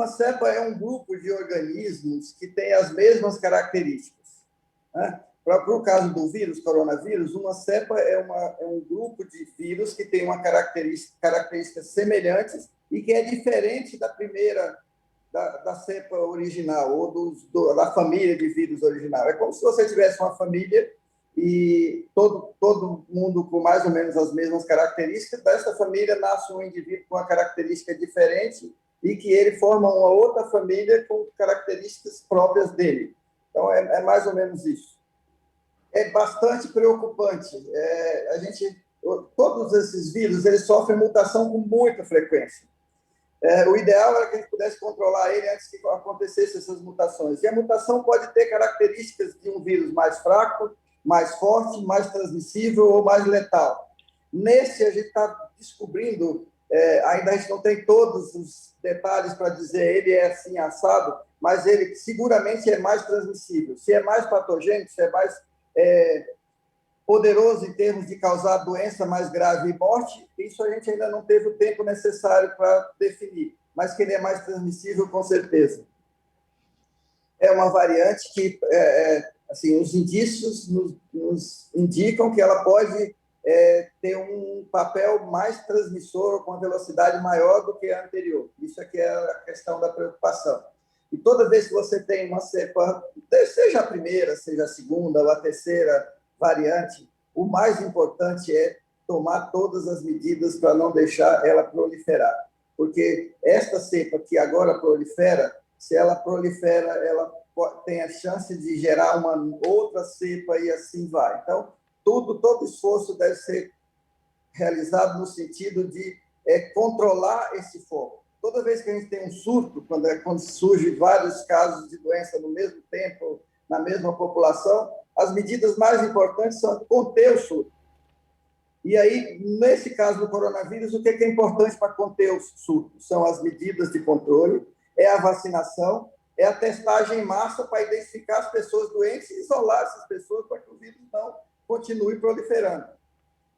Uma cepa é um grupo de organismos que tem as mesmas características, né? Para o caso do vírus, coronavírus, uma cepa é um grupo de vírus que tem uma características semelhantes e que é diferente da primeira, da cepa original ou da família de vírus original. É como se você tivesse uma família e todo mundo com mais ou menos as mesmas características. Dessa família nasce um indivíduo com uma característica diferente e que ele forma uma outra família com características próprias dele. Então, é mais ou menos isso. É bastante preocupante. Todos esses vírus eles sofrem mutação com muita frequência. O ideal era que a gente pudesse controlar ele antes que acontecessem essas mutações. E a mutação pode ter características de um vírus mais fraco, mais forte, mais transmissível ou mais letal. Nesse, a gente está descobrindo, ainda a gente não tem todos os detalhes para dizer ele é assim assado, mas ele seguramente é mais transmissível. Se é mais patogênico, se é mais poderoso em termos de causar doença mais grave e morte, isso a gente ainda não teve o tempo necessário para definir, mas que ele é mais transmissível, com certeza. É uma variante que, assim, os indícios nos indicam que ela pode ter um papel mais transmissor, com uma velocidade maior do que a anterior. Isso aqui é a questão da preocupação. E toda vez que você tem uma cepa, seja a primeira, seja a segunda ou a terceira variante, o mais importante é tomar todas as medidas para não deixar ela proliferar. Porque esta cepa que agora prolifera, se ela prolifera, ela tem a chance de gerar uma outra cepa e assim vai. Então, todo esforço deve ser realizado no sentido de controlar esse foco. Toda vez que a gente tem um surto, quando surgem vários casos de doença no mesmo tempo, na mesma população, as medidas mais importantes são conter o surto. E aí, nesse caso do coronavírus, o que é importante para conter o surto? São as medidas de controle, é a vacinação, é a testagem em massa para identificar as pessoas doentes e isolar essas pessoas para que o vírus não continue proliferando.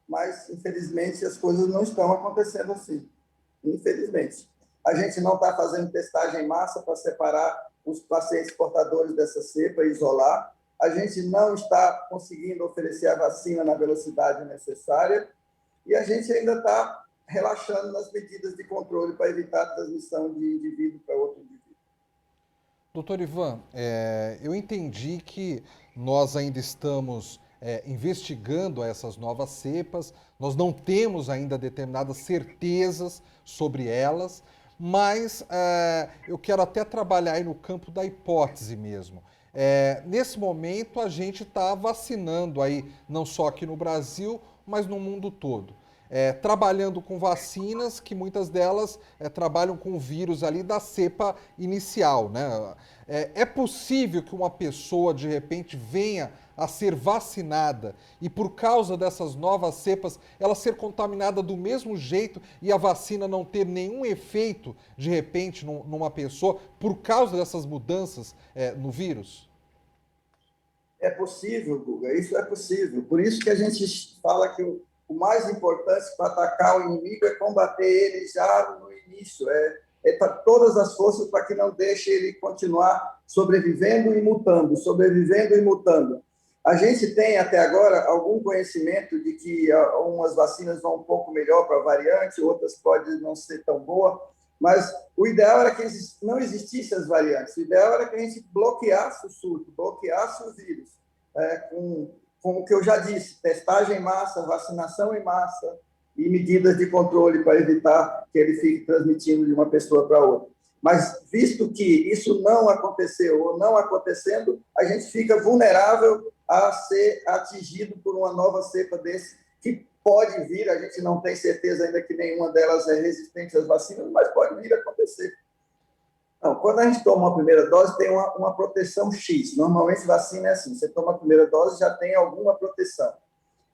Mas, infelizmente, as coisas não estão acontecendo assim. Infelizmente. A gente não está fazendo testagem em massa para separar os pacientes portadores dessa cepa e isolar. A gente não está conseguindo oferecer a vacina na velocidade necessária e a gente ainda está relaxando nas medidas de controle para evitar a transmissão de indivíduo para outro indivíduo. Doutor Ivan, eu entendi que nós ainda estamos investigando essas novas cepas, nós não temos ainda determinadas certezas sobre elas, mas eu quero até trabalhar aí no campo da hipótese mesmo. Nesse momento, a gente está vacinando aí, não só aqui no Brasil, mas no mundo todo. Trabalhando com vacinas que muitas delas trabalham com o vírus ali da cepa inicial, né? É possível que uma pessoa, de repente, venha a ser vacinada e, por causa dessas novas cepas, ela ser contaminada do mesmo jeito e a vacina não ter nenhum efeito, de repente, numa pessoa, por causa dessas mudanças no vírus? É possível, Guga, isso é possível. Por isso que a gente fala que o mais importante para atacar o inimigo é combater ele já no início, para todas as forças para que não deixe ele continuar sobrevivendo e mutando, sobrevivendo e mutando. A gente tem até agora algum conhecimento de que algumas vacinas vão um pouco melhor para a variante, outras podem não ser tão boas, mas o ideal era que não existissem as variantes, o ideal era que a gente bloqueasse o surto, bloqueasse o vírus, com o que eu já disse, testagem em massa, vacinação em massa e medidas de controle para evitar que ele fique transmitindo de uma pessoa para outra. Mas, visto que isso não aconteceu ou não acontecendo, a gente fica vulnerável a ser atingido por uma nova cepa desse, que pode vir, a gente não tem certeza ainda que nenhuma delas é resistente às vacinas, mas pode vir a acontecer. Não, quando a gente toma uma primeira dose, tem uma proteção X. Normalmente, vacina é assim, você toma a primeira dose, já tem alguma proteção.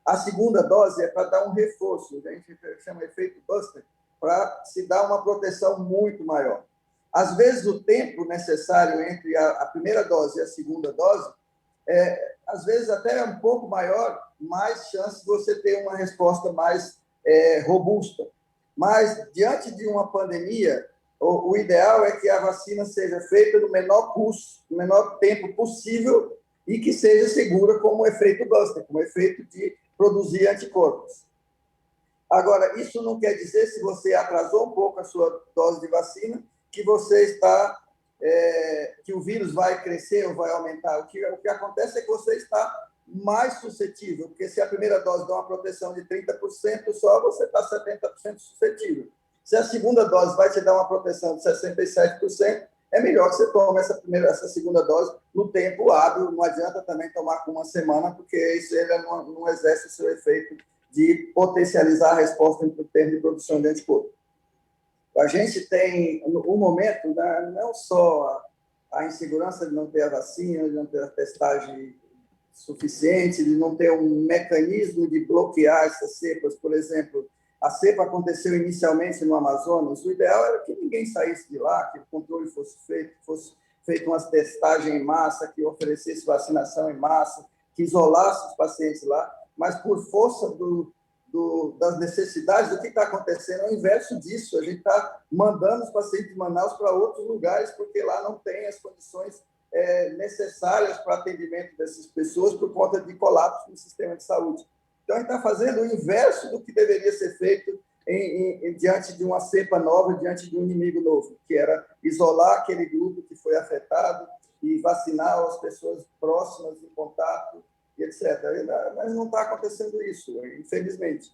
A segunda dose é para dar um reforço, a gente chama de efeito buster, para se dar uma proteção muito maior. Às vezes, o tempo necessário entre a primeira dose e a segunda dose, às vezes até é um pouco maior, mais chance de você ter uma resposta mais robusta. Mas, diante de uma pandemia, o ideal é que a vacina seja feita no menor custo, no menor tempo possível e que seja segura como efeito buster, como efeito de produzir anticorpos. Agora, isso não quer dizer, se você atrasou um pouco a sua dose de vacina, que você está, que o vírus vai crescer ou vai aumentar. O que acontece é que você está mais suscetível, porque se a primeira dose dá uma proteção de 30% só, você está 70% suscetível. Se a segunda dose vai te dar uma proteção de 67%, é melhor que você tome essa segunda dose no tempo hábil. Não adianta também tomar com uma semana, porque isso ele não exerce o seu efeito de potencializar a resposta em termos de produção de anticorpo. A gente tem, no momento, né, não só a insegurança de não ter a vacina, de não ter a testagem suficiente, de não ter um mecanismo de bloquear essas cepas. Por exemplo, a cepa aconteceu inicialmente no Amazonas, o ideal era que ninguém saísse de lá, que o controle fosse feito uma testagem em massa, que oferecesse vacinação em massa, que isolasse os pacientes lá, mas por força das necessidades do que está acontecendo, é o inverso disso. A gente está mandando os pacientes de Manaus para outros lugares, porque lá não tem as condições necessárias para atendimento dessas pessoas por conta de colapso no sistema de saúde. Então, a gente está fazendo o inverso do que deveria ser feito diante de uma cepa nova, diante de um inimigo novo, que era isolar aquele grupo que foi afetado e vacinar as pessoas próximas em contato, etc. Mas não está acontecendo isso, infelizmente,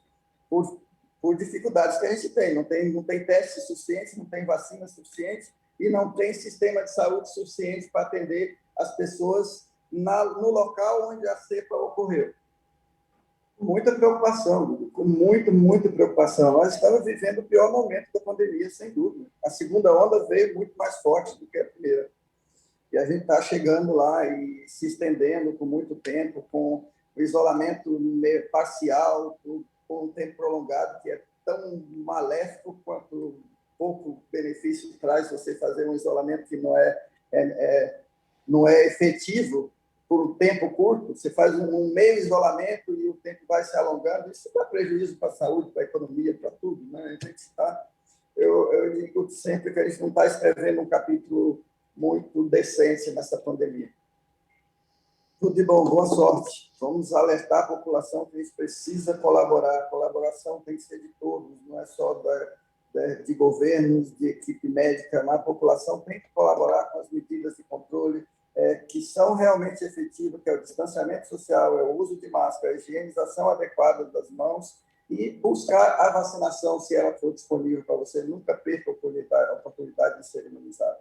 por dificuldades que a gente tem. Não tem testes suficientes, não tem vacina suficiente e não tem sistema de saúde suficiente para atender as pessoas no local onde a cepa ocorreu. Muita preocupação, com muita preocupação. Nós estamos vivendo o pior momento da pandemia, sem dúvida. A segunda onda veio muito mais forte do que a primeira. E a gente está chegando lá e se estendendo por muito tempo, com o isolamento parcial, com um tempo prolongado, que é tão maléfico quanto pouco benefício traz você fazer um isolamento que não é efetivo por um tempo curto. Você faz um meio isolamento e o tempo vai se alongando. Isso dá prejuízo para a saúde, para a economia, para tudo, né? A gente está... Eu digo sempre que a gente não está escrevendo um capítulo muito decente nessa pandemia. Tudo de bom, boa sorte. Vamos alertar a população que a gente precisa colaborar. A colaboração tem que ser de todos, não é só de governos, de equipe médica, mas a população tem que colaborar com as medidas de controle que são realmente efetivas, que é o distanciamento social, é o uso de máscara, a higienização adequada das mãos e buscar a vacinação, se ela for disponível para você. Nunca perca a oportunidade de ser imunizado.